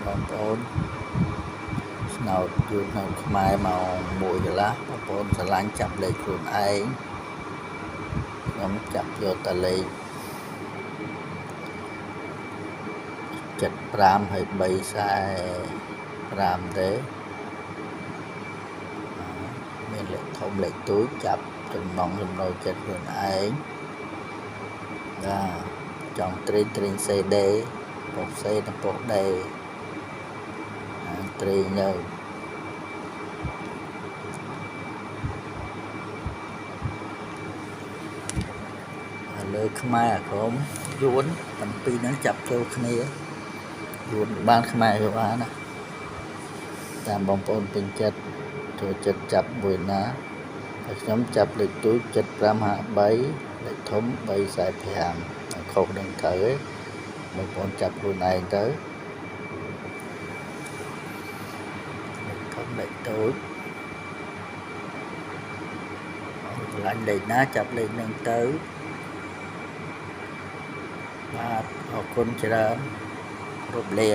បងប្អូនស្នោតយូរនៅខ្មែរមកមួយកន្លះបងប្អូនស្រឡាញ់ចាប់លេខខ្លួនឯងខ្ញុំចាប់យកតែលេខ75ហើយ345ទេមានលេខធំលេខទូចចាប់ចំណងចំណូលចិត្តខ្លួនឯងចង់ត្រេងសេដេពុកសេទៅពុកដេត្រេងនៅលើខ្មែរអាក្រមយួន7ហ្នឹងចាប់ចូលគ្នាយួនបានខ្មែរក៏បានណាតាមបងប្អូនពេញចិត្តចូលចិត្តចាប់មួយណាតែខ្ញុំចាប់លេខទូច7553លេខធំ345ខុសនឹងត្រូវឯងបងប្អូនចាប់ខ្លួនឯងទៅលេខធំលេខតូចឆ្លាញ់លេខណាចាប់លេខហ្នឹងទៅបាទអរគុណច្រើនគ្រប់លា